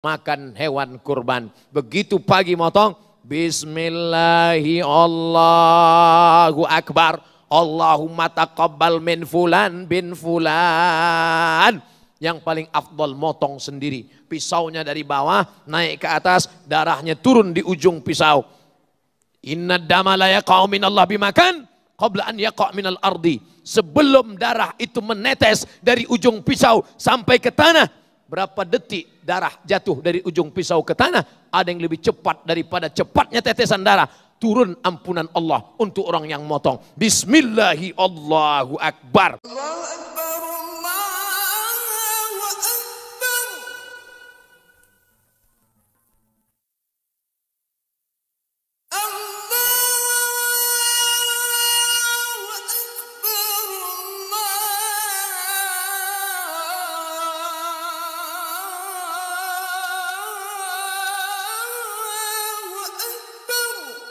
makan hewan kurban. Begitu pagi motong, Bismillahi Allahu Akbar, Allahumma taqabbal min fulan bin fulan. Yang paling afdal motong sendiri. Pisaunya dari bawah naik ke atas, darahnya turun di ujung pisau. Inna dama la yaqa'u minallah bimakan qabla an yaqa' minal ardi. Sebelum darah itu menetes dari ujung pisau sampai ke tanah, berapa detik darah jatuh dari ujung pisau ke tanah? Ada yang lebih cepat daripada cepatnya tetesan darah. Turun ampunan Allah untuk orang yang motong. Bismillahi Allahu Akbar. Allahu Akbar, Allahu Akbar.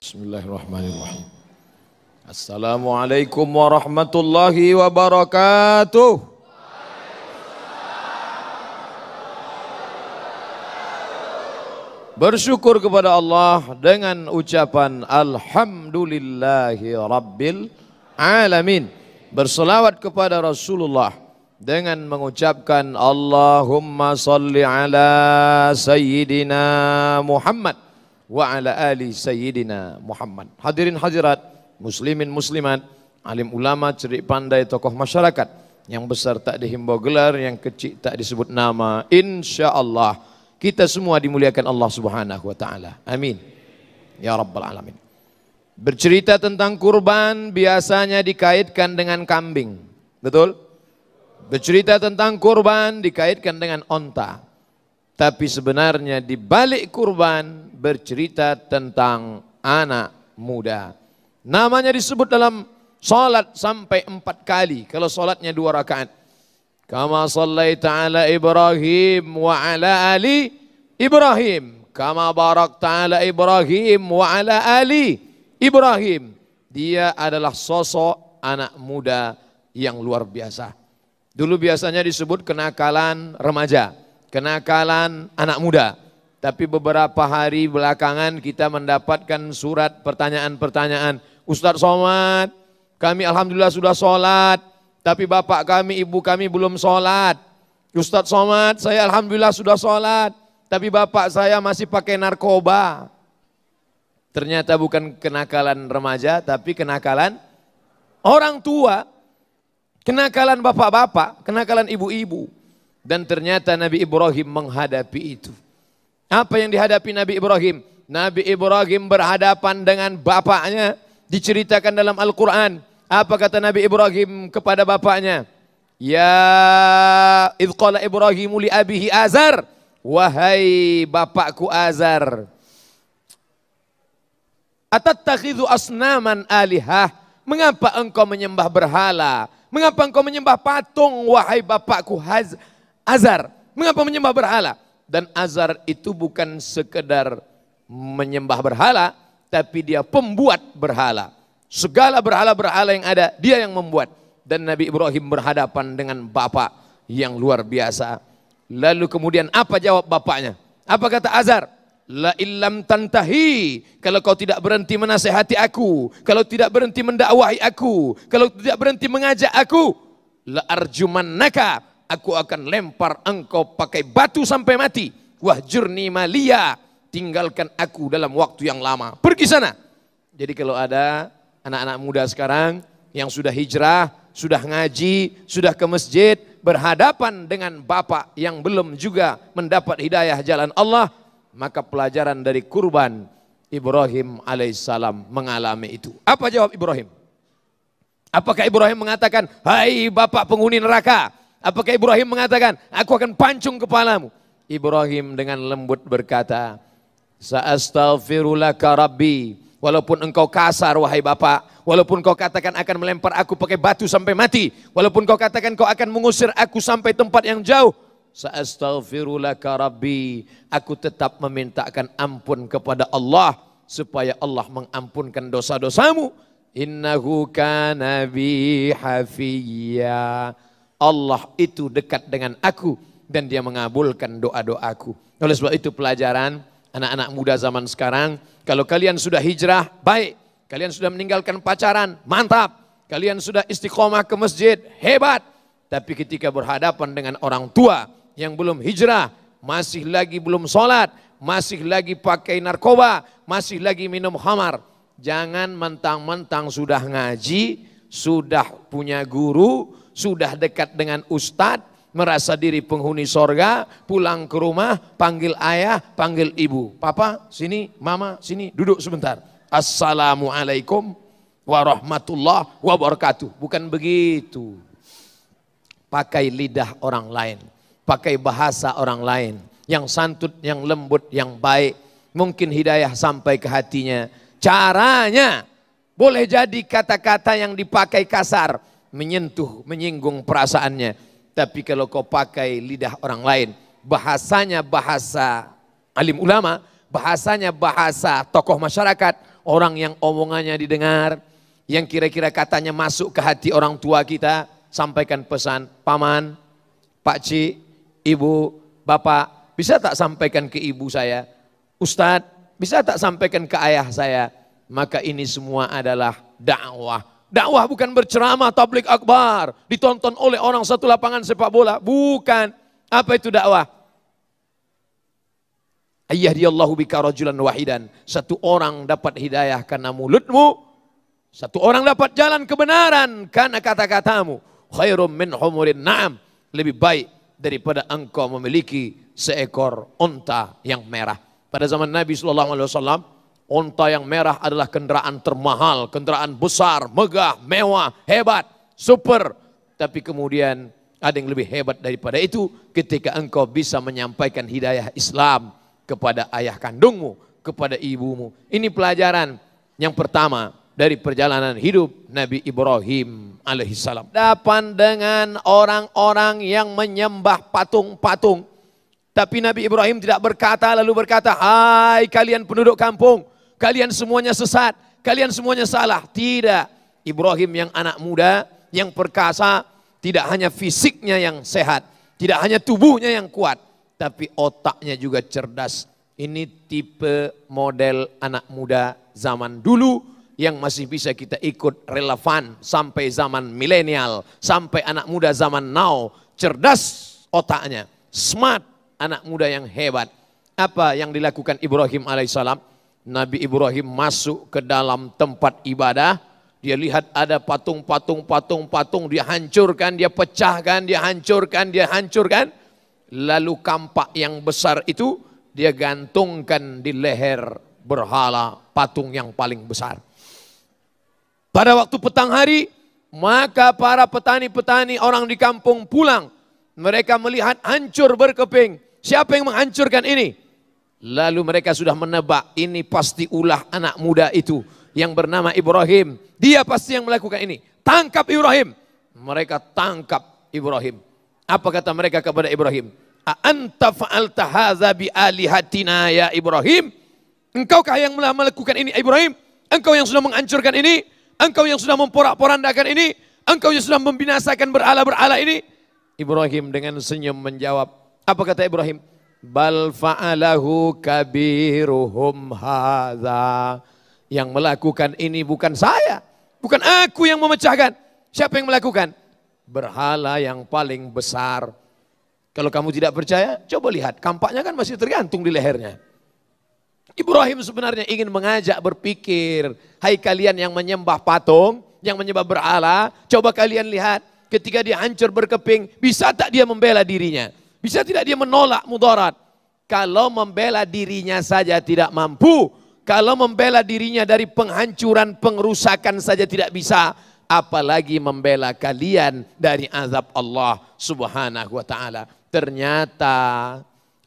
Bismillahirrahmanirrahim. Assalamualaikum warahmatullahi wabarakatuh. Bersyukur kepada Allah dengan ucapan Alhamdulillahi Rabbil Alamin. Berselawat kepada Rasulullah dengan mengucapkan Allahumma salli ala Sayyidina Muhammad wa ala ali Sayyidina Muhammad. Hadirin hadirat, muslimin muslimat, alim ulama, cerdik pandai, tokoh masyarakat. Yang besar tak dihimbau gelar, yang kecil tak disebut nama. Insya Allah kita semua dimuliakan Allah Subhanahu wa taala. Amin. Ya rabbal alamin. Bercerita tentang kurban biasanya dikaitkan dengan kambing. Betul? Bercerita tentang kurban dikaitkan dengan onta. Tapi sebenarnya di balik kurban bercerita tentang anak muda. Namanya disebut dalam salat sampai 4 kali. Kalau salatnya 2 rakaat. Kama sallaita ala Ibrahim wa ala ali Ibrahim. Kama barakta ala Ibrahim wa ala ali Ibrahim. Dia adalah sosok anak muda yang luar biasa. Dulu biasanya disebut kenakalan remaja, kenakalan anak muda. Tapi beberapa hari belakangan kita mendapatkan surat pertanyaan-pertanyaan. Ustadz Somad, kami alhamdulillah sudah sholat, tapi bapak kami, ibu kami belum sholat. Ustadz Somad, saya alhamdulillah sudah sholat, tapi bapak saya masih pakai narkoba. Ternyata bukan kenakalan remaja, tapi kenakalan orang tua. Kenakalan bapak-bapak, kenakalan ibu-ibu. Dan ternyata Nabi Ibrahim menghadapi itu. Apa yang dihadapi Nabi Ibrahim? Nabi Ibrahim berhadapan dengan bapaknya. Diceritakan dalam Al-Quran. Apa kata Nabi Ibrahim kepada bapaknya? Ya idh qala Ibrahimu li abihi Azar. Wahai bapakku Azar. Atattakhidhu asnaman alihah. Mengapa engkau menyembah berhala? Mengapa engkau menyembah patung, wahai bapakku Azar? Mengapa menyembah berhala? Dan Azar itu bukan sekedar menyembah berhala, tapi dia pembuat berhala. Segala berhala-berhala yang ada, dia yang membuat. Dan Nabi Ibrahim berhadapan dengan bapak yang luar biasa. Lalu kemudian apa jawab bapaknya? Apa kata Azar? La illam tantahi, kalau kau tidak berhenti menasihati aku, kalau tidak berhenti mendakwahi aku, kalau tidak berhenti mengajak aku, la arjumannaka, aku akan lempar engkau pakai batu sampai mati. Wahjurni maliya, tinggalkan aku dalam waktu yang lama. Pergi sana. Jadi kalau ada anak-anak muda sekarang yang sudah hijrah, sudah ngaji, sudah ke masjid, berhadapan dengan bapak yang belum juga mendapat hidayah jalan Allah, maka pelajaran dari kurban Ibrahim alaihissalam mengalami itu. Apa jawab Ibrahim? Apakah Ibrahim mengatakan, hai bapak penghuni neraka? Apakah Ibrahim mengatakan, aku akan pancung kepalamu? Ibrahim dengan lembut berkata, Sa'astaghfirulaka Rabbi. Walaupun engkau kasar wahai bapak, walaupun kau katakan akan melempar aku pakai batu sampai mati, walaupun kau katakan kau akan mengusir aku sampai tempat yang jauh, Sa'astaghfirulaka Rabbi, aku tetap memintakan ampun kepada Allah supaya Allah mengampunkan dosa-dosamu. Innahu kana bi hafiyya. Allah itu dekat dengan aku dan dia mengabulkan doa-doaku. Oleh sebab itu pelajaran anak-anak muda zaman sekarang, kalau kalian sudah hijrah, baik. Kalian sudah meninggalkan pacaran, mantap. Kalian sudah istiqomah ke masjid, hebat. Tapi ketika berhadapan dengan orang tua yang belum hijrah, masih lagi belum sholat, masih lagi pakai narkoba, masih lagi minum khamar. Jangan mentang-mentang sudah ngaji, sudah punya guru, sudah dekat dengan ustadz, merasa diri penghuni sorga, pulang ke rumah, panggil ayah, panggil ibu. Papa, sini, mama, sini, duduk sebentar. Assalamualaikum warahmatullahi wabarakatuh. Bukan begitu. Pakai lidah orang lain, pakai bahasa orang lain, yang santun, yang lembut, yang baik. Mungkin hidayah sampai ke hatinya. Caranya, boleh jadi kata-kata yang dipakai kasar, menyentuh, menyinggung perasaannya. Tapi kalau kau pakai lidah orang lain, bahasanya bahasa alim ulama, bahasanya bahasa tokoh masyarakat, orang yang omongannya didengar, yang kira-kira katanya masuk ke hati orang tua kita, sampaikan pesan, paman, pakcik, ibu, bapak, bisa tak sampaikan ke ibu saya? Ustadz, bisa tak sampaikan ke ayah saya? Maka ini semua adalah dakwah. Dakwah bukan berceramah tablik akbar, ditonton oleh orang satu lapangan sepak bola. Bukan. Apa itu dakwah? Ayyahdiyallahu bika rajulan wahidan. Satu orang dapat hidayah karena mulutmu. Satu orang dapat jalan kebenaran karena kata-katamu. Khairum min humurin na'am. Lebih baik daripada engkau memiliki seekor unta yang merah. Pada zaman Nabi SAW, unta yang merah adalah kendaraan termahal, kendaraan besar, megah, mewah, hebat, super. Tapi kemudian ada yang lebih hebat daripada itu ketika engkau bisa menyampaikan hidayah Islam kepada ayah kandungmu, kepada ibumu. Ini pelajaran yang pertama dari perjalanan hidup Nabi Ibrahim alaihissalam. Hadapan dengan orang-orang yang menyembah patung-patung. Tapi Nabi Ibrahim tidak berkata lalu berkata, hai kalian penduduk kampung, kalian semuanya sesat, kalian semuanya salah. Tidak. Ibrahim yang anak muda, yang perkasa, tidak hanya fisiknya yang sehat, tidak hanya tubuhnya yang kuat, tapi otaknya juga cerdas. Ini tipe model anak muda zaman dulu yang masih bisa kita ikut relevan sampai zaman milenial, sampai anak muda zaman now. Cerdas otaknya, smart, anak muda yang hebat. Apa yang dilakukan Ibrahim alaihissalam? Nabi Ibrahim masuk ke dalam tempat ibadah, dia lihat ada patung-patung, dia hancurkan, dia pecahkan, dia hancurkan. Lalu kampak yang besar itu dia gantungkan di leher berhala patung yang paling besar. Pada waktu petang hari, maka para petani-petani orang di kampung pulang. Mereka melihat hancur berkeping. Siapa yang menghancurkan ini? Lalu mereka sudah menebak, ini pasti ulah anak muda itu yang bernama Ibrahim. Dia pasti yang melakukan ini. Tangkap Ibrahim. Mereka tangkap Ibrahim. Apa kata mereka kepada Ibrahim? A'anta fa'alta hadza bi alihatina ya Ibrahim? Engkaukah yang melakukan ini Ibrahim? Engkau yang sudah menghancurkan ini? Engkau yang sudah memporak-porandakan ini? Engkau yang sudah membinasakan berhala-berhala ini? Ibrahim dengan senyum menjawab. Apa kata Ibrahim? Bal fa'alahu kabiruhum hadza. Yang melakukan ini bukan saya, bukan aku yang memecahkan. Siapa yang melakukan? Berhala yang paling besar. Kalau kamu tidak percaya, coba lihat, kampaknya kan masih tergantung di lehernya. Ibrahim sebenarnya ingin mengajak berpikir, hai kalian yang menyembah patung, yang menyembah berhala, coba kalian lihat, ketika dia hancur berkeping, bisa tak dia membela dirinya? Bisa tidak dia menolak mudarat? Kalau membela dirinya saja tidak mampu, kalau membela dirinya dari penghancuran, pengrusakan saja tidak bisa, apalagi membela kalian dari azab Allah Subhanahu wa taala. Ternyata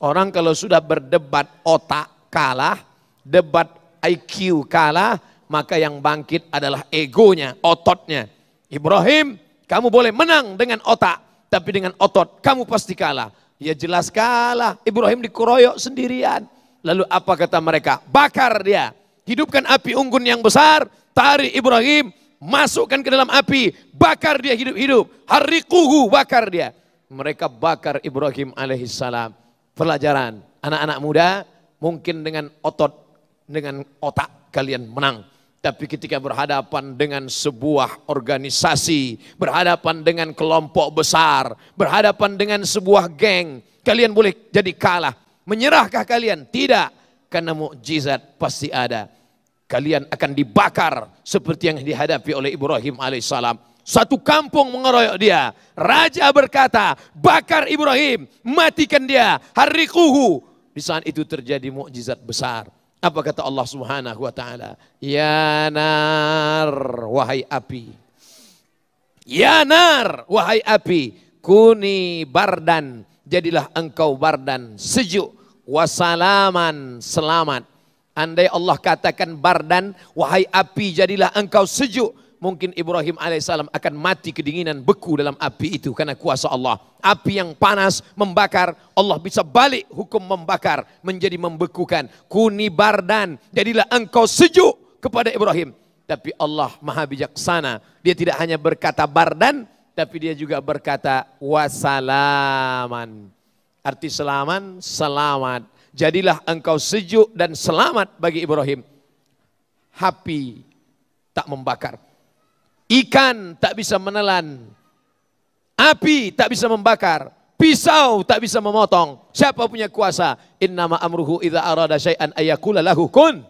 orang kalau sudah berdebat otak kalah, debat IQ kalah, maka yang bangkit adalah egonya, ototnya. Ibrahim, kamu boleh menang dengan otak, tapi dengan otot kamu pasti kalah. Ya jelas kalah. Ibrahim dikeroyok sendirian. Lalu apa kata mereka? Bakar dia. Hidupkan api unggun yang besar. Tarik Ibrahim. Masukkan ke dalam api. Bakar dia hidup-hidup. Harriquhu, bakar dia. mereka bakar Ibrahim alaihissalam. Pelajaran, anak-anak muda mungkin dengan otak kalian menang. Tapi ketika berhadapan dengan sebuah organisasi, berhadapan dengan kelompok besar, berhadapan dengan sebuah geng, kalian boleh jadi kalah. Menyerahkah kalian? Tidak, karena mukjizat pasti ada. Kalian akan dibakar seperti yang dihadapi oleh Ibrahim alaihissalam. Satu kampung mengeroyok dia. Raja berkata, bakar Ibrahim, matikan dia, harriquhu. Di saat itu terjadi mukjizat besar. Apa kata Allah Subhanahu wa taala? Ya nar, wahai api. Ya nar, wahai api, kuni bardan, jadilah engkau bardan, sejuk, wasalaman, selamat. Andai Allah katakan bardan, wahai api jadilah engkau sejuk, mungkin Ibrahim alaihissalam akan mati kedinginan, beku dalam api itu karena kuasa Allah. Api yang panas membakar, Allah bisa balik hukum membakar menjadi membekukan. Kuni bardan, jadilah engkau sejuk kepada Ibrahim. Tapi Allah maha bijaksana, dia tidak hanya berkata bardan, tapi dia juga berkata wasalaman. Arti selaman, selamat. Jadilah engkau sejuk dan selamat bagi Ibrahim. Api tak membakar, ikan tak bisa menelan, api tak bisa membakar, pisau tak bisa memotong. Siapa punya kuasa? Innama amruhu idza arada syai'an ayyakula lahu kun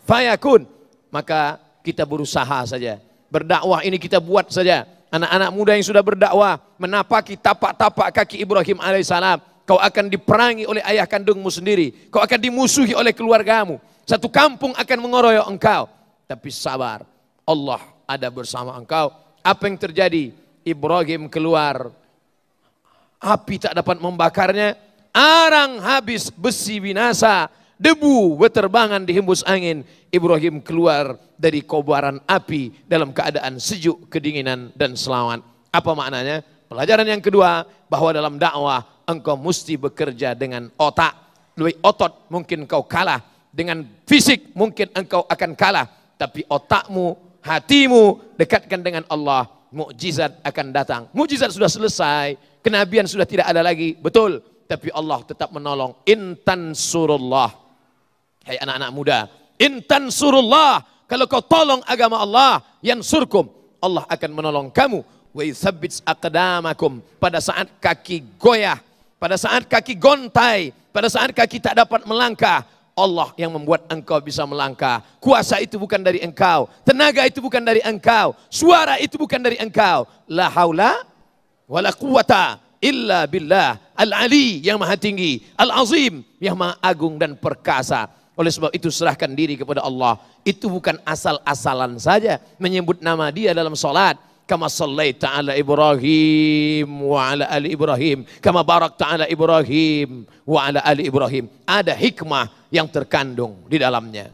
fayakun. Maka kita berusaha saja. Berdakwah ini kita buat saja. Anak-anak muda yang sudah berdakwah menapaki tapak-tapak kaki Ibrahim alaihissalam. Kau akan diperangi oleh ayah kandungmu sendiri. Kau akan dimusuhi oleh keluargamu. Satu kampung akan mengeroyok engkau. Tapi sabar, Allah ada bersama engkau. Apa yang terjadi? Ibrahim keluar, api tak dapat membakarnya, arang habis, besi binasa, debu berterbangan dihembus angin. Ibrahim keluar dari kobaran api dalam keadaan sejuk, kedinginan dan selamat. Apa maknanya? Pelajaran yang kedua, bahwa dalam dakwah engkau mesti bekerja dengan otak. Lebih otot mungkin engkau kalah, dengan fisik mungkin engkau akan kalah, tapi otakmu, hatimu dekatkan dengan Allah, mukjizat akan datang. Mukjizat sudah selesai, kenabian sudah tidak ada lagi, betul, tapi Allah tetap menolong. Intan surullah, hai anak-anak muda, intan surullah, kalau kau tolong agama Allah, yansurkum, Allah akan menolong kamu. Wa yuthabbits aqdamakum, pada saat kaki goyah, pada saat kaki gontai, pada saat kaki tak dapat melangkah, Allah yang membuat engkau bisa melangkah. Kuasa itu bukan dari engkau, tenaga itu bukan dari engkau, suara itu bukan dari engkau. La haula wala quwata illa billah al-ali, yang maha tinggi, al-azim, yang maha agung dan perkasa. Oleh sebab itu serahkan diri kepada Allah. Itu bukan asal-asalan saja menyebut nama dia dalam salat. Kama sallaita ala Ibrahim wa ala ali Ibrahim, kama barakta ala Ibrahim wa ala ali Ibrahim. Ada hikmah yang terkandung di dalamnya.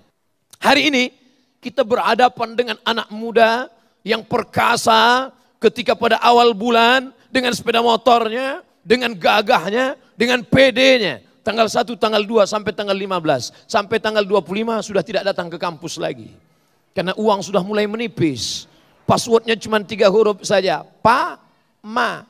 Hari ini kita berhadapan dengan anak muda yang perkasa ketika pada awal bulan dengan sepeda motornya, dengan gagahnya, dengan PD-nya. Tanggal 1, tanggal 2 sampai tanggal 15, sampai tanggal 25 sudah tidak datang ke kampus lagi. Karena uang sudah mulai menipis. Passwordnya cuma 3 huruf saja. Pa, ma,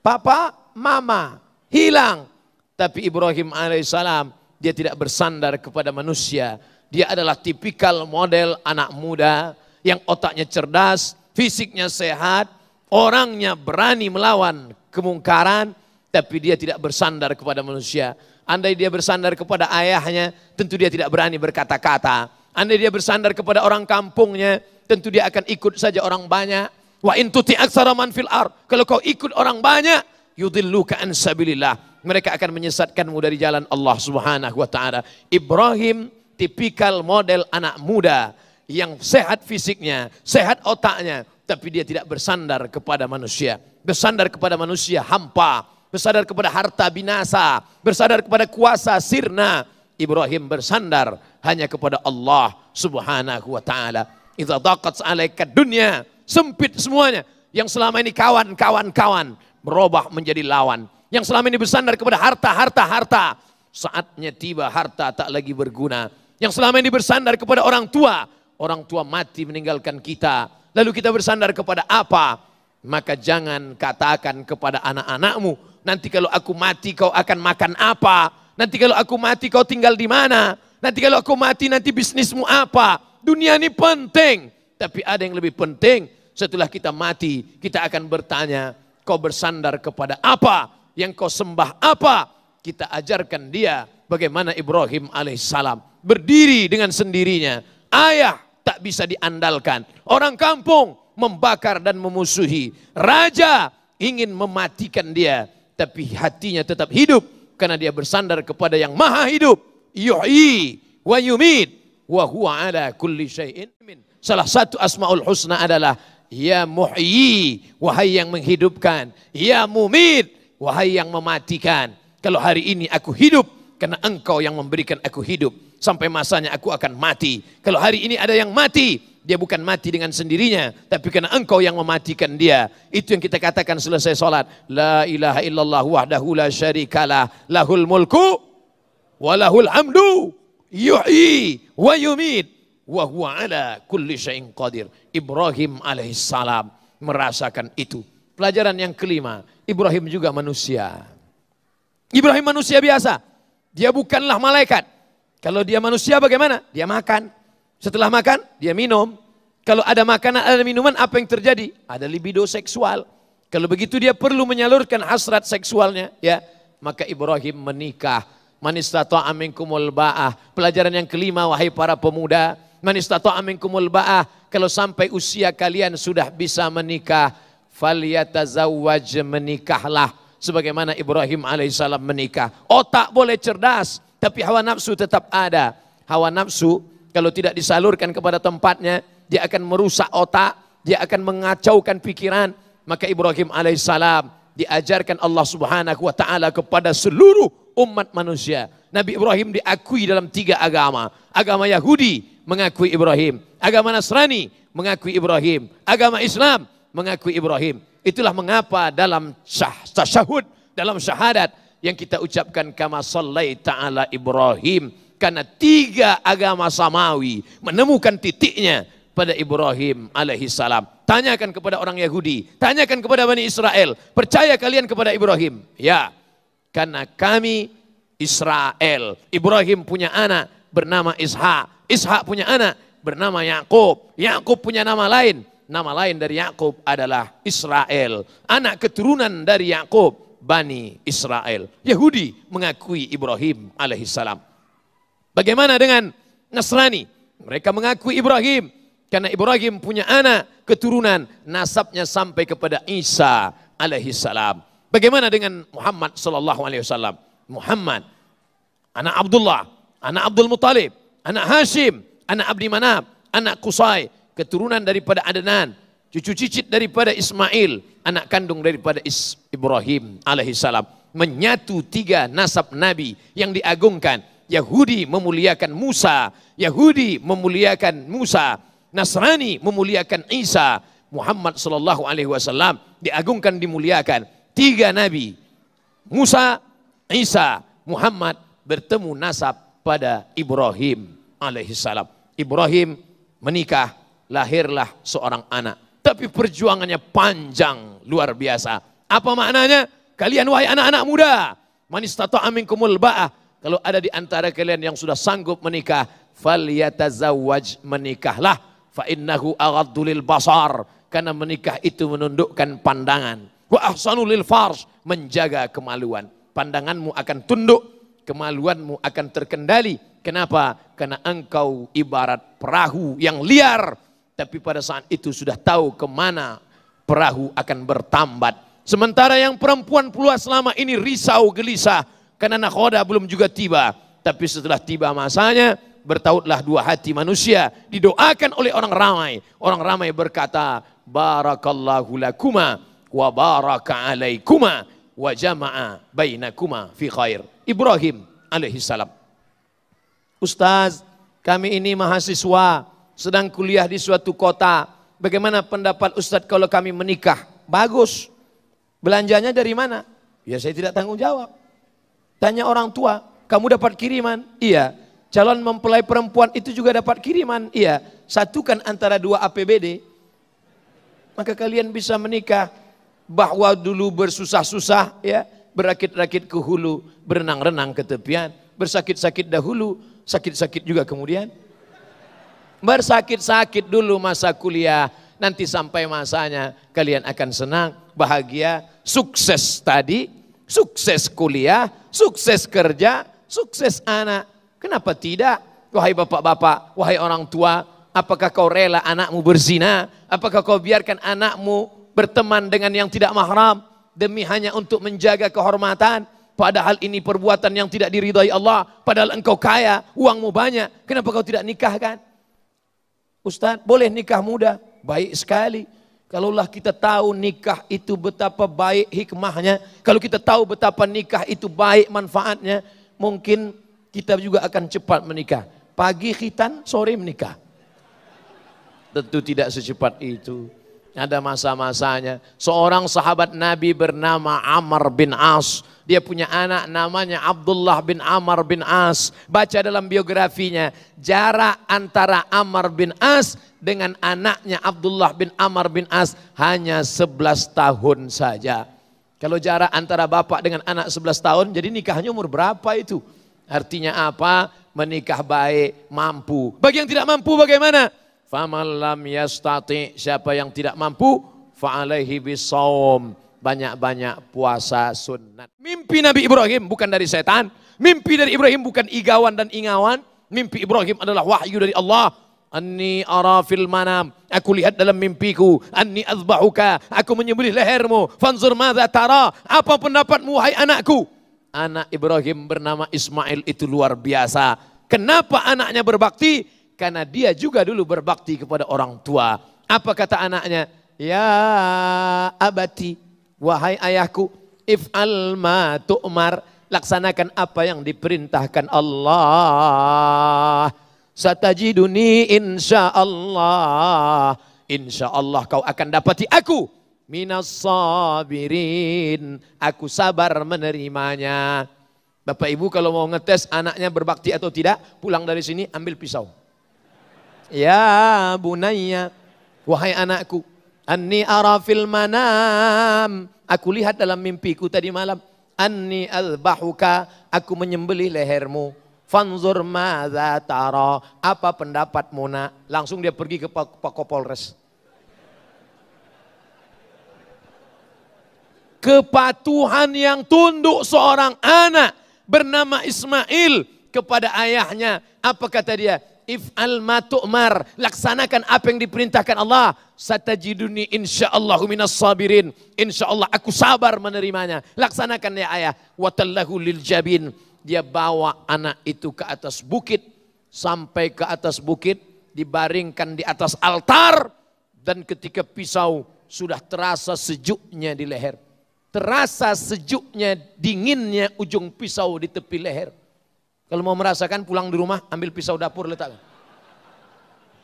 papa, mama, hilang. Tapi Ibrahim alaihissalam, dia tidak bersandar kepada manusia. Dia adalah tipikal model anak muda yang otaknya cerdas, fisiknya sehat, orangnya berani melawan kemungkaran, tapi dia tidak bersandar kepada manusia. Andai dia bersandar kepada ayahnya, tentu dia tidak berani berkata-kata. Andai dia bersandar kepada orang kampungnya, tentu dia akan ikut saja orang banyak. Wa in tuti aktsara man fil ard, kalau kau ikut orang banyak, yudilluka an sabilillah, mereka akan menyesatkanmu dari jalan Allah Subhanahu wa taala. Ibrahim tipikal model anak muda yang sehat fisiknya, sehat otaknya, tapi dia tidak bersandar kepada manusia. Bersandar kepada manusia hampa, bersandar kepada harta binasa, bersandar kepada kuasa sirna. Ibrahim bersandar hanya kepada Allah Subhanahu wa taala. Idza daqat 'alaika dunya, sempit semuanya. Yang selama ini kawan-kawan berubah menjadi lawan. Yang selama ini bersandar kepada harta, saatnya tiba harta tak lagi berguna. Yang selama ini bersandar kepada orang tua mati meninggalkan kita. Lalu kita bersandar kepada apa? Maka jangan katakan kepada anak-anakmu, nanti kalau aku mati kau akan makan apa? Nanti kalau aku mati kau tinggal di mana? Nanti kalau aku mati nanti bisnismu apa? Dunia ini penting, tapi ada yang lebih penting. Setelah kita mati, kita akan bertanya, kau bersandar kepada apa? Yang kau sembah apa? Kita ajarkan dia bagaimana Ibrahim alaihissalam berdiri dengan sendirinya. Ayah tak bisa diandalkan. Orang kampung membakar dan memusuhi. Raja ingin mematikan dia, tapi hatinya tetap hidup karena dia bersandar kepada yang maha hidup. Yuhyi wa yumit wa huwa ala kulli syai'in. Salah satu asmaul husna adalah ya muhyi, wahai yang menghidupkan. Ya mumit, wahai yang mematikan. Kalau hari ini aku hidup karena engkau yang memberikan aku hidup. Sampai masanya aku akan mati. Kalau hari ini ada yang mati, dia bukan mati dengan sendirinya, tapi karena engkau yang mematikan dia. Itu yang kita katakan selesai sholat. La ilaha illallah wahdahu la syarikalah, lahul mulku wa lahul hamdu, yuhyi wa yumit wa huwa ala kulli syai'in qadir. Ibrahim alaihissalam merasakan itu. Pelajaran yang kelima, Ibrahim juga manusia. Ibrahim manusia biasa. Dia bukanlah malaikat. Kalau dia manusia bagaimana? Dia makan. Setelah makan, dia minum. Kalau ada makanan, ada minuman, apa yang terjadi? Ada libido seksual. Kalau begitu dia perlu menyalurkan hasrat seksualnya, ya. Maka Ibrahim menikah. Man istata'a minkumul ba'ah. Pelajaran yang kelima, wahai para pemuda. Man istata'a minkumul ba'ah. Kalau sampai usia kalian sudah bisa menikah, falyatazawwaj, menikahlah. Sebagaimana Ibrahim alaihissalam menikah. Otak boleh cerdas, tapi hawa nafsu tetap ada. Hawa nafsu kalau tidak disalurkan kepada tempatnya, dia akan merusak otak, dia akan mengacaukan pikiran. Maka Ibrahim alaihissalam diajarkan Allah subhanahu wa ta'ala kepada seluruh umat manusia. Nabi Ibrahim diakui dalam 3 agama. Agama Yahudi mengakui Ibrahim. Agama Nasrani mengakui Ibrahim. Agama Islam mengakui Ibrahim. Itulah mengapa dalam tasyahud, dalam syahadat yang kita ucapkan kama sallaita ala Ibrahim, karena 3 agama samawi menemukan titiknya pada Ibrahim alaihissalam. Tanyakan kepada orang Yahudi, tanyakan kepada Bani Israel, percaya kalian kepada Ibrahim? Ya, karena kami Israel. Ibrahim punya anak bernama Ishak, Ishak punya anak bernama Yakub, Yakub punya nama lain. Nama lain dari Yakub adalah Israel. Anak keturunan dari Yakub, Bani Israel. Yahudi mengakui Ibrahim alaihissalam. Bagaimana dengan Nasrani? Mereka mengakui Ibrahim. Karena Ibrahim punya anak keturunan, nasabnya sampai kepada Isa alaihissalam. Bagaimana dengan Muhammad sallallahu alaihi wasallam? Muhammad, anak Abdullah, anak Abdul Muttalib, anak Hashim, anak Abdi Manaf, anak Qusay, keturunan daripada Adnan, cucu cicit daripada Ismail, anak kandung daripada Ibrahim alaihissalam. Menyatu 3 nasab Nabi yang diagungkan. Yahudi memuliakan Musa, Yahudi memuliakan Musa, Nasrani memuliakan Isa, Muhammad sallallahu alaihi wasallam diagungkan, dimuliakan. 3 Nabi, Musa, Isa, Muhammad bertemu nasab pada Ibrahim alaihissalam. Ibrahim menikah, lahirlah seorang anak. Tapi perjuangannya panjang, luar biasa. Apa maknanya? Kalian wahai anak-anak muda, man istata'a minkumul ba'ah. Kalau ada di antara kalian yang sudah sanggup menikah, falyatazawwaj, menikahlah. Fa innahu aghaddu lil basar, karena menikah itu menundukkan pandangan. Wa ahsanu lil farj, menjaga kemaluan. Pandanganmu akan tunduk, kemaluanmu akan terkendali. Kenapa? Karena engkau ibarat perahu yang liar, tapi pada saat itu sudah tahu kemana perahu akan bertambat. Sementara yang perempuan pula selama ini risau gelisah karena nakhoda belum juga tiba. Tapi setelah tiba masanya, bertautlah 2 hati manusia, didoakan oleh orang ramai. Orang ramai berkata, barakallahu lakuma wa baraka alaikuma wa jama'a bainakuma fi khair. Ibrahim alaihissalam. Ustaz, kami ini mahasiswa, sedang kuliah di suatu kota. Bagaimana pendapat Ustaz kalau kami menikah? Bagus. Belanjanya dari mana? Ya saya tidak tanggung jawab. Tanya orang tua, kamu dapat kiriman? Iya. Calon mempelai perempuan itu juga dapat kiriman? Iya. Satukan antara 2 APBD. maka kalian bisa menikah. Bahwa dulu bersusah-susah ya, berakit-rakit ke hulu, berenang-renang ke tepian, bersakit-sakit dahulu, sakit-sakit juga kemudian. Bersakit-sakit dulu masa kuliah, nanti sampai masanya kalian akan senang, bahagia, sukses tadi, sukses kuliah, sukses kerja, sukses anak. Kenapa tidak? Wahai bapak-bapak, wahai orang tua, apakah kau rela anakmu berzina? Apakah kau biarkan anakmu berteman dengan yang tidak mahram demi hanya untuk menjaga kehormatan? Padahal ini perbuatan yang tidak diridhai Allah. Padahal engkau kaya, uangmu banyak. Kenapa kau tidak nikahkan? Ustaz, boleh nikah muda? Baik sekali. Kalaulah kita tahu nikah itu betapa baik hikmahnya, kalau kita tahu betapa nikah itu baik manfaatnya, mungkin kita juga akan cepat menikah. Pagi khitan, sore menikah. Tentu tidak secepat itu. Ada masa-masanya. Seorang sahabat Nabi bernama Amr bin As. Dia punya anak namanya Abdullah bin Amr bin As. Baca dalam biografinya, jarak antara Amr bin As dengan anaknya Abdullah bin Amr bin As hanya 11 tahun saja. Kalau jarak antara bapak dengan anak 11 tahun, jadi nikahnya umur berapa itu? Artinya apa? Menikah baik, mampu. Bagi yang tidak mampu bagaimana? Faman lam yastati, siapa yang tidak mampu, fa'alaihi bisawm, banyak-banyak puasa sunat. Mimpi Nabi Ibrahim bukan dari setan, mimpi dari Ibrahim bukan igawan dan ingawan, mimpi Ibrahim adalah wahyu dari Allah. Anni ara fil manam, aku lihat dalam mimpiku, anni azbahuka, aku menyembelih lehermu, fanzur madza tara, apa pendapatmu wahai anakku? Anak Ibrahim bernama Ismail itu luar biasa. Kenapa anaknya berbakti? Karena dia juga dulu berbakti kepada orang tua. Apa kata anaknya? Ya abati, wahai ayahku, if'al ma tu'mar, laksanakan apa yang diperintahkan Allah. Satajiduni insyaallah, insyaallah kau akan dapati aku minas sabirin, aku sabar menerimanya. Bapak Ibu kalau mau ngetes anaknya berbakti atau tidak, pulang dari sini ambil pisau. Ya bunayya, wahai anakku, anni ara fil manam, aku lihat dalam mimpiku tadi malam, anni azbahuka, aku menyembelih lehermu, fanzur madza tara, apa pendapatmu nak? Langsung dia pergi ke Pak Kapolres. Kepatuhan yang tunduk seorang anak bernama Ismail kepada ayahnya, apa kata dia? If'al ma tu'mar, laksanakan apa yang diperintahkan Allah. Satajiduni insyaallahu minas sabirin, insyaallah aku sabar menerimanya. Laksanakan ya ayah. Watallahu lil jabin, dia bawa anak itu ke atas bukit, sampai ke atas bukit, dibaringkan di atas altar, dan ketika pisau sudah terasa sejuknya di leher, terasa sejuknya, dinginnya ujung pisau di tepi leher. Kalau mau merasakan, pulang di rumah, ambil pisau dapur, letakkan.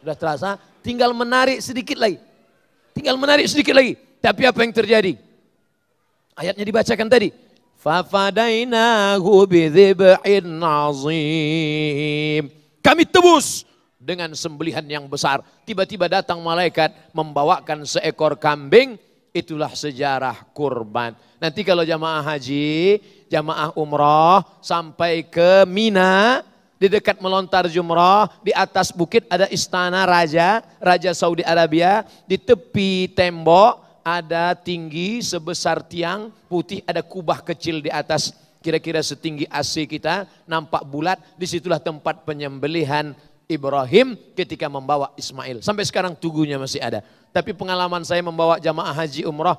Sudah terasa, tinggal menarik sedikit lagi. Tinggal menarik sedikit lagi. Tapi apa yang terjadi? Ayatnya dibacakan tadi. Fafadainahu bidzib'in azim. Kami tebus dengan sembelihan yang besar. Tiba-tiba datang malaikat membawakan seekor kambing. Itulah sejarah kurban. Nanti kalau jamaah haji, jamaah umrah sampai ke Mina, di dekat melontar jumrah, di atas bukit ada istana raja, Raja Saudi Arabia. Di tepi tembok ada tinggi sebesar tiang putih, ada kubah kecil di atas, kira-kira setinggi AC kita, nampak bulat. Disitulah tempat penyembelihan Ibrahim ketika membawa Ismail. Sampai sekarang tugunya masih ada. Tapi pengalaman saya membawa jamaah haji umrah,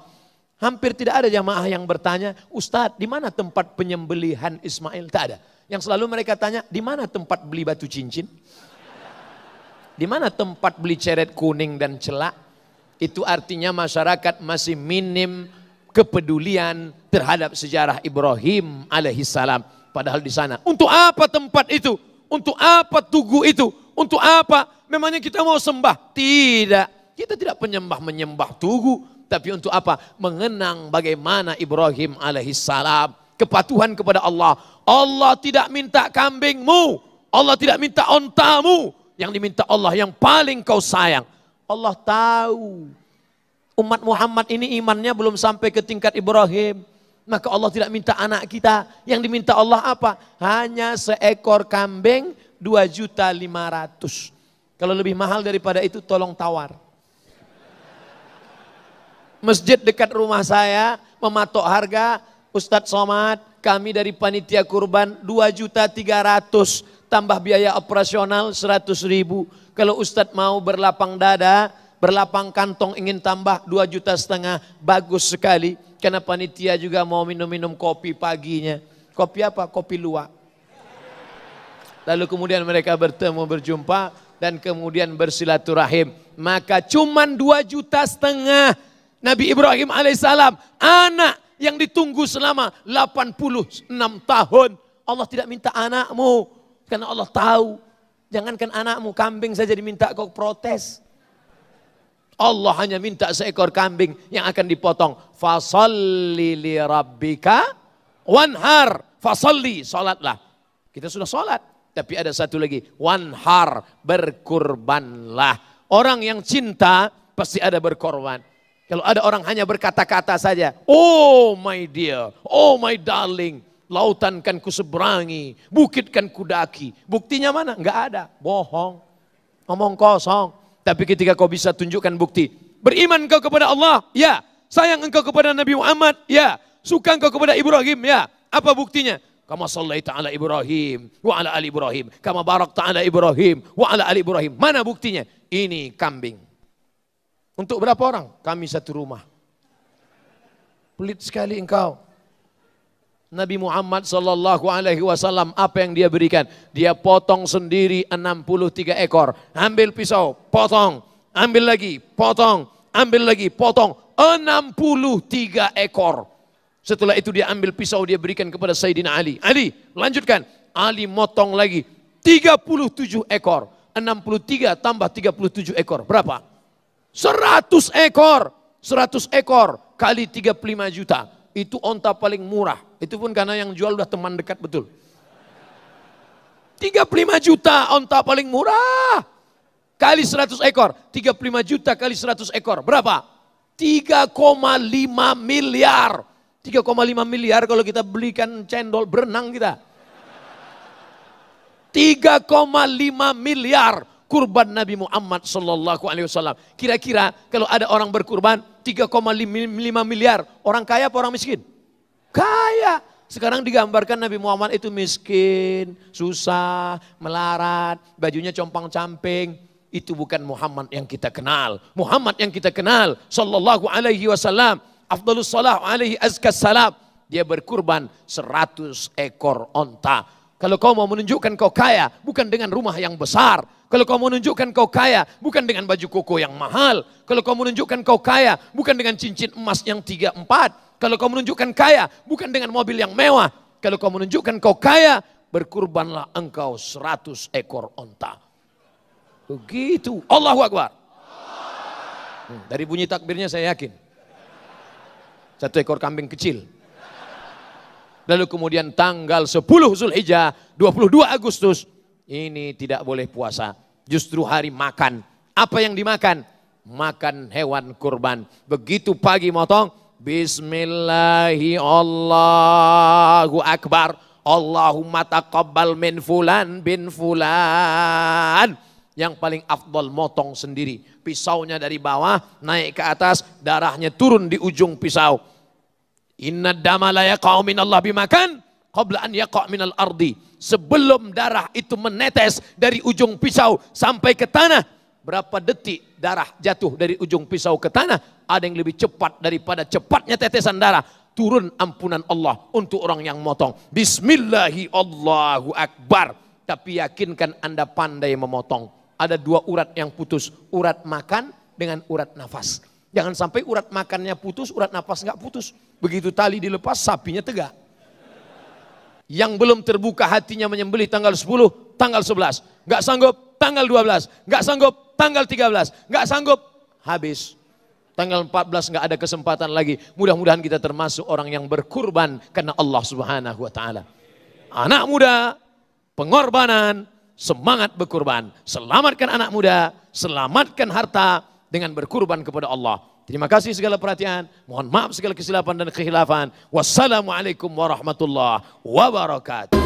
hampir tidak ada jamaah yang bertanya, Ustadz di mana tempat penyembelihan Ismail? Tak ada. Yang selalu mereka tanya, di mana tempat beli batu cincin? Di mana tempat beli ceret kuning dan celak? Itu artinya masyarakat masih minim kepedulian terhadap sejarah Ibrahim alaihissalam. Padahal di sana, untuk apa tempat itu? Untuk apa tugu itu? Untuk apa? Memangnya kita mau sembah? Tidak. Kita tidak menyembah tugu. Tapi untuk apa? Mengenang bagaimana Ibrahim alaihissalam. Kepatuhan kepada Allah. Allah tidak minta kambingmu. Allah tidak minta ontamu. Yang diminta Allah yang paling kau sayang. Allah tahu Umat Muhammad ini imannya belum sampai ke tingkat Ibrahim. Maka Allah tidak minta anak kita. Yang diminta Allah apa? Hanya seekor kambing 2.500.000. Kalau lebih mahal daripada itu tolong tawar. Masjid dekat rumah saya mematok harga, Ustadz Somad, kami dari panitia kurban 2.300.000 tambah biaya operasional 100.000. Kalau Ustadz mau berlapang dada, berlapang kantong ingin tambah 2,5 juta, bagus sekali. Karena panitia juga mau minum-minum kopi paginya. Kopi apa? Kopi luwak. Lalu kemudian mereka bertemu, berjumpa, dan kemudian bersilaturahim. Maka cuman 2,5 juta Nabi Ibrahim alaihissalam, anak yang ditunggu selama 86 tahun. Allah tidak minta anakmu, karena Allah tahu. Jangankan anakmu, kambing saja diminta kau protes. Allah hanya minta seekor kambing yang akan dipotong. Fasalli li rabbika wanhar. Fasalli, salatlah. Kita sudah salat. Tapi ada satu lagi. Wanhar, berkurbanlah. Orang yang cinta pasti ada berkorban. Kalau ada orang hanya berkata-kata saja. Oh my dear, oh my darling. Lautan kan ku seberangi, bukit kan ku daki. Buktinya mana? Enggak ada. Bohong. Ngomong kosong. Tapi ketika kau bisa tunjukkan bukti. Beriman engkau kepada Allah? Ya. Sayang engkau kepada Nabi Muhammad? Ya. Suka engkau kepada Ibrahim? Ya. Apa buktinya? Kama sallaita ala Ibrahim wa ala ali Ibrahim. Kama barakta ala Ibrahim wa ala ali Ibrahim. Mana buktinya? Ini kambing. Untuk berapa orang? Kami satu rumah. Pelit sekali engkau. Nabi Muhammad sallallahu alaihi wasallam apa yang dia berikan? Dia potong sendiri 63 ekor. Ambil pisau, potong. Ambil lagi, potong. Ambil lagi, potong. 63 ekor. Setelah itu dia ambil pisau, dia berikan kepada Sayyidina Ali. Ali, lanjutkan. Ali motong lagi 37 ekor. 63 tambah 37 ekor. Berapa? 100 ekor. 100 ekor kali 35 juta. Itu onta paling murah. Itu pun karena yang jual udah teman dekat betul. 35 juta onta paling murah. Kali 100 ekor. 35 juta kali 100 ekor. Berapa? 3,5 miliar. 3,5 miliar kalau kita belikan cendol berenang kita. 3,5 miliar kurban Nabi Muhammad sallallahu alaihi wasallam. Kira-kira kalau ada orang berkurban 3,5 miliar, orang kaya apa orang miskin? Kaya. Sekarang digambarkan Nabi Muhammad itu miskin, susah, melarat, bajunya compang-camping. Itu bukan Muhammad yang kita kenal. Muhammad yang kita kenal sallallahu alaihi wasallam, afdhalus salah alaihi azkas salam. Dia berkurban 100 ekor onta. Kalau kau mau menunjukkan kau kaya, bukan dengan rumah yang besar. Kalau kau menunjukkan kau kaya, bukan dengan baju koko yang mahal. Kalau kau menunjukkan kau kaya, bukan dengan cincin emas yang 3-4. Kalau kau menunjukkan kaya, bukan dengan mobil yang mewah. Kalau kau menunjukkan kau kaya, berkurbanlah engkau 100 ekor onta. Begitu. Allahu Akbar. Dari bunyi takbirnya saya yakin. 1 ekor kambing kecil. Lalu kemudian tanggal 10 Zulhijjah, 22 Agustus, ini tidak boleh puasa. Justru hari makan. Apa yang dimakan? Makan hewan kurban. Begitu pagi motong, Bismillahi Allahu Akbar. Allahumma taqabbal min fulan bin fulan. Yang paling afdal motong sendiri. Pisaunya dari bawah, naik ke atas, darahnya turun di ujung pisau. Inna dama la yaqa'u minallah bimakan qabla an yaqa' minal ardi. Sebelum darah itu menetes dari ujung pisau sampai ke tanah, berapa detik darah jatuh dari ujung pisau ke tanah? Ada yang lebih cepat daripada cepatnya tetesan darah. Turun ampunan Allah untuk orang yang motong. Bismillahi Allahu Akbar. Tapi yakinkan Anda pandai memotong. Ada 2 urat yang putus, urat makan dengan urat nafas. Jangan sampai urat makannya putus, urat nafas nggak putus. Begitu tali dilepas, sapinya tegak. Yang belum terbuka hatinya menyembelih tanggal 10, tanggal 11. Nggak sanggup, tanggal 12. Nggak sanggup, tanggal 13. Nggak sanggup, habis. Tanggal 14 nggak ada kesempatan lagi. Mudah-mudahan kita termasuk orang yang berkurban karena Allah Subhanahu wa Ta'ala. Anak muda, pengorbanan, semangat berkurban. Selamatkan anak muda, selamatkan harta dengan berkurban kepada Allah. Terima kasih segala perhatian. Mohon maaf segala kesilapan dan kekhilafan. Wassalamualaikum warahmatullahi wabarakatuh.